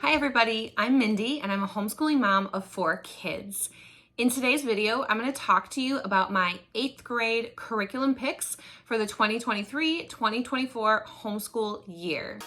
Hi everybody, I'm Mindy and I'm a homeschooling mom of 4 kids. In today's video, I'm going to talk to you about my 8th grade curriculum picks for the 2023-2024 homeschool year.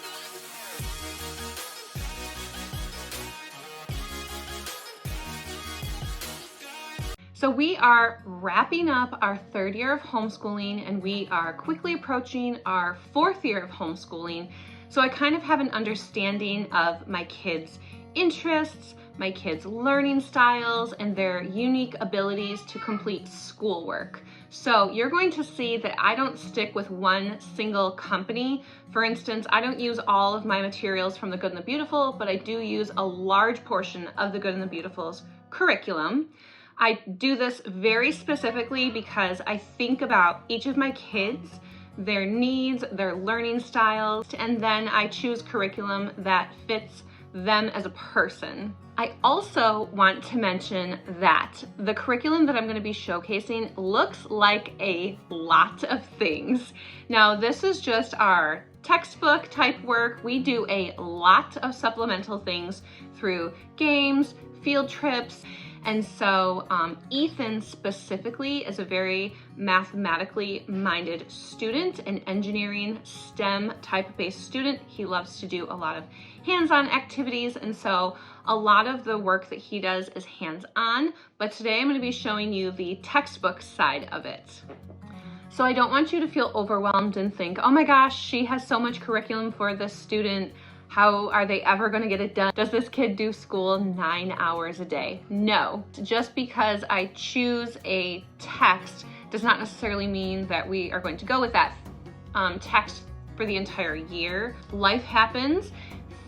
So we are wrapping up our 3rd year of homeschooling and we are quickly approaching our 4th year of homeschooling. So I kind of have an understanding of my kids' interests, my kids' learning styles, and their unique abilities to complete schoolwork. So you're going to see that I don't stick with one single company. For instance, I don't use all of my materials from The Good and the Beautiful, but I do use a large portion of The Good and the Beautiful's curriculum. I do this very specifically because I think about each of my kids, their needs, their learning styles, and then I choose curriculum that fits them as a person. I also want to mention that the curriculum that I'm going to be showcasing looks like a lot of things. Now, this is just our textbook type work. We do a lot of supplemental things through games, field trips. And so Ethan specifically is a very mathematically minded student, an engineering STEM type based student. He loves to do a lot of hands-on activities, and so a lot of the work that he does is hands-on, but today I'm going to be showing you the textbook side of it. So I don't want you to feel overwhelmed and think, oh my gosh, she has so much curriculum for this student. How are they ever going to get it done? Does this kid do school 9 hours a day? No. Just because I choose a text does not necessarily mean that we are going to go with that text for the entire year. Life happens.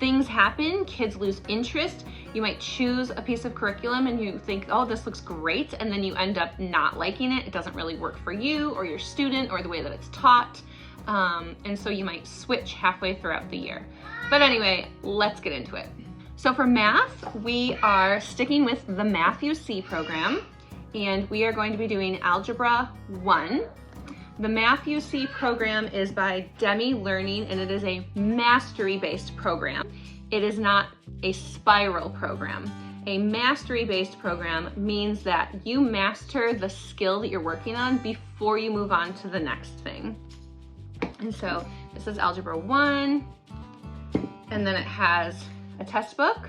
Things happen. Kids lose interest. You might choose a piece of curriculum and you think, oh, this looks great, and then you end up not liking it. It doesn't really work for you or your student or the way that it's taught. And so you might switch halfway throughout the year. But anyway, let's get into it. So for math, we are sticking with the Math UC program, and we are going to be doing Algebra 1. The Math UC program is by Demi Learning, and it is a mastery-based program. It is not a spiral program. A mastery-based program means that you master the skill that you're working on before you move on to the next thing. And so this is Algebra 1, and then it has a test book.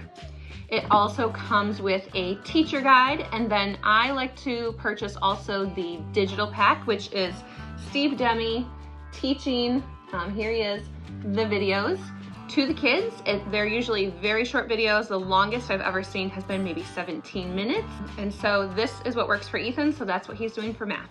It also comes with a teacher guide, and then I like to purchase also the digital pack, which is Steve Demi teaching, here he is, the videos to the kids. They're usually very short videos. The longest I've ever seen has been maybe 17 minutes. And so this is what works for Ethan, so that's what he's doing for math.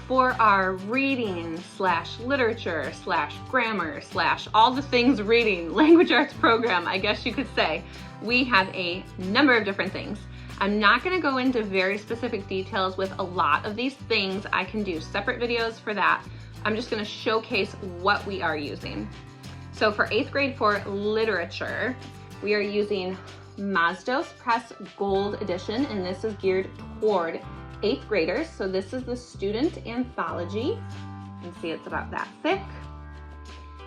For our reading / literature / grammar / all the things reading, language arts program, I guess you could say, we have a number of different things. I'm not going to go into very specific details with a lot of these things. I can do separate videos for that. I'm just going to showcase what we are using. So for 8th grade for literature, we are using Mazdos Press Gold Edition, and this is geared toward 8th graders. So this is the student anthology. You can see it's about that thick.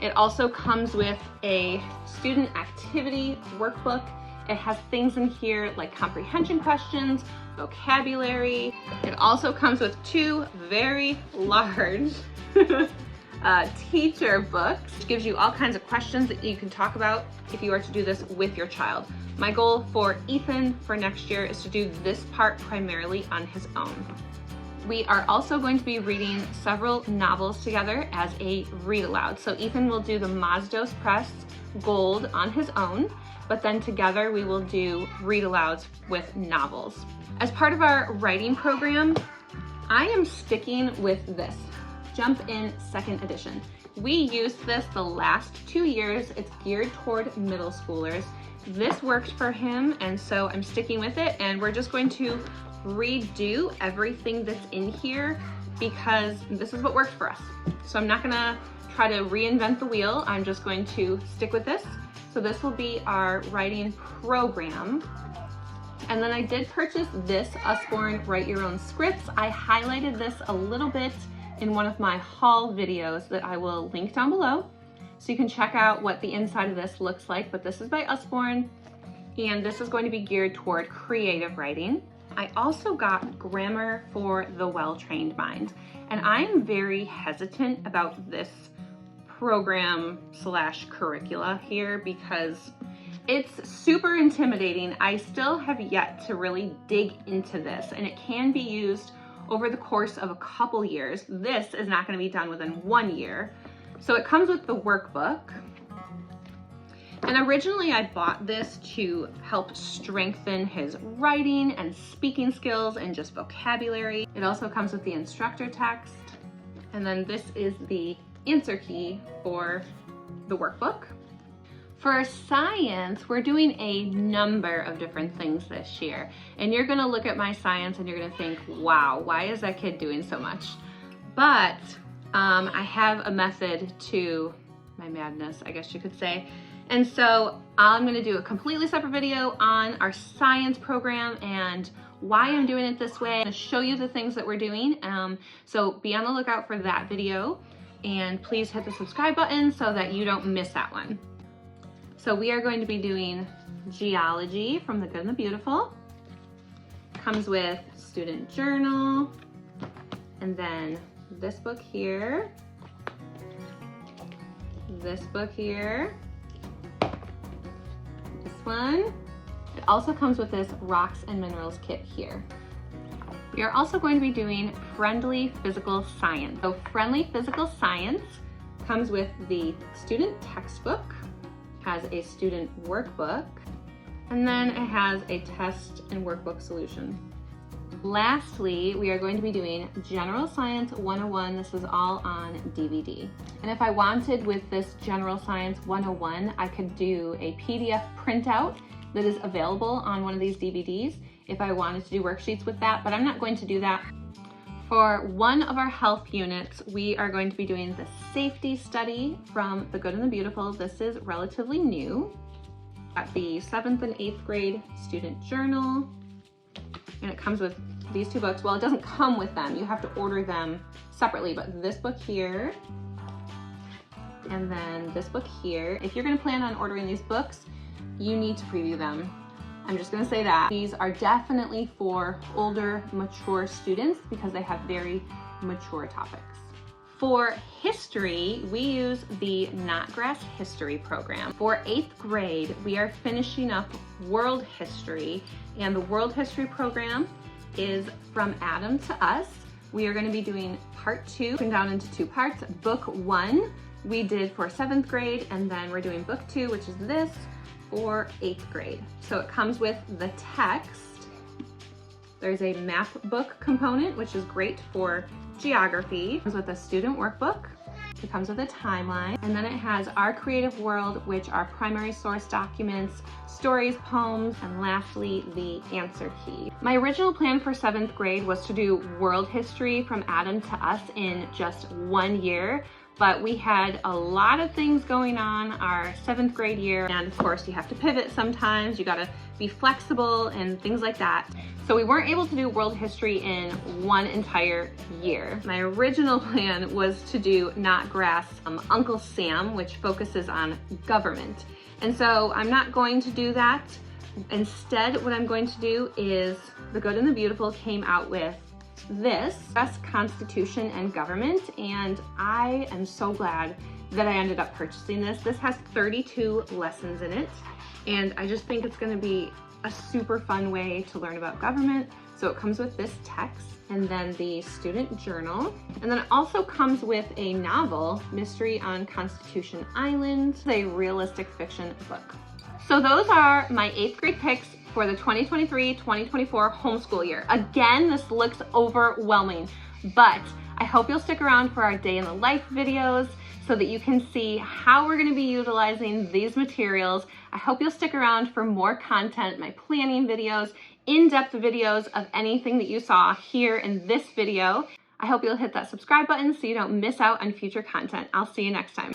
It also comes with a student activity workbook. It has things in here like comprehension questions, vocabulary. It also comes with 2 very large teacher books, which gives you all kinds of questions that you can talk about if you are to do this with your child. My goal for Ethan for next year is to do this part primarily on his own. We are also going to be reading several novels together as a read aloud. So Ethan will do the Mazdos Press Gold on his own, but then together we will do read alouds with novels. As part of our writing program, I am sticking with this, Jump In 2nd edition. We used this the last 2 years. It's geared toward middle schoolers. This worked for him, and so I'm sticking with it, and we're just going to redo everything that's in here because this is what worked for us. So I'm not gonna try to reinvent the wheel. I'm just going to stick with this. So this will be our writing program. And then I did purchase this Usborne Write Your Own Scripts. I highlighted this a little bit in one of my haul videos that I will link down below. So you can check out what the inside of this looks like, but this is by Usborne. and this is going to be geared toward creative writing. I also got Grammar for the Well-Trained Mind, and I'm very hesitant about this program / curricula here because it's super intimidating. I still have yet to really dig into this, and it can be used over the course of a couple years. This is not going to be done within 1 year. So it comes with the workbook. And originally I bought this to help strengthen his writing and speaking skills and just vocabulary. It also comes with the instructor text. And then this is the answer key for the workbook. For science, we're doing a number of different things this year. And you're gonna look at my science and you're gonna think, wow, why is that kid doing so much? But I have a method to my madness, I guess you could say. And so I'm gonna do a completely separate video on our science program and why I'm doing it this way. I'm gonna show you the things that we're doing. So be on the lookout for that video, and please hit the subscribe button so that you don't miss that one. So we are going to be doing geology from the Good and the Beautiful. Comes with student journal, and then this book here, this book here, this one. It also comes with this rocks and minerals kit here. We are also going to be doing friendly physical science. So friendly physical science comes with the student textbook, has a student workbook, and then it has a test and workbook solution. Lastly, we are going to be doing General Science 101. This is all on DVD. And if I wanted with this General Science 101, I could do a PDF printout that is available on one of these DVDs if I wanted to do worksheets with that, but I'm not going to do that. For one of our health units, we are going to be doing the safety study from the Good and the Beautiful. This is relatively new. Got the 7th and 8th grade student journal, and it comes with these two books. Well, it doesn't come with them. You have to order them separately, but this book here, and then this book here. If you're gonna plan on ordering these books, you need to preview them. I'm just gonna say that. These are definitely for older, mature students because they have very mature topics. For history, we use the Knotgrass History program. For 8th grade, we are finishing up World History, and the World History program is From Adam to Us. We are gonna be doing part 2, broken down into 2 parts. Book 1, we did for 7th grade, and then we're doing book 2, which is this, for 8th grade. So it comes with the text. There's a map book component, which is great for geography. It comes with a student workbook. It comes with a timeline. And then it has our creative world, which are primary source documents, stories, poems, and lastly, the answer key. My original plan for 7th grade was to do world history from Adam to Us in just 1 year, but we had a lot of things going on our 7th grade year. And of course you have to pivot sometimes. You gotta be flexible and things like that. So we weren't able to do world history in 1 entire year. My original plan was to do Knotgrass Uncle Sam, which focuses on government. And so I'm not going to do that. Instead, what I'm going to do is the Good and the Beautiful came out with this, Constitution and Government, and I am so glad that I ended up purchasing this. This has 32 lessons in it, and I just think it's gonna be a super fun way to learn about government. So it comes with this text, and then the student journal, and then it also comes with a novel, Mystery on Constitution Island, a realistic fiction book. So those are my 8th grade picks for the 2023-2024 homeschool year. Again, this looks overwhelming, but I hope you'll stick around for our day in the life videos so that you can see how we're gonna be utilizing these materials. I hope you'll stick around for more content, my planning videos, in-depth videos of anything that you saw here in this video. I hope you'll hit that subscribe button so you don't miss out on future content. I'll see you next time.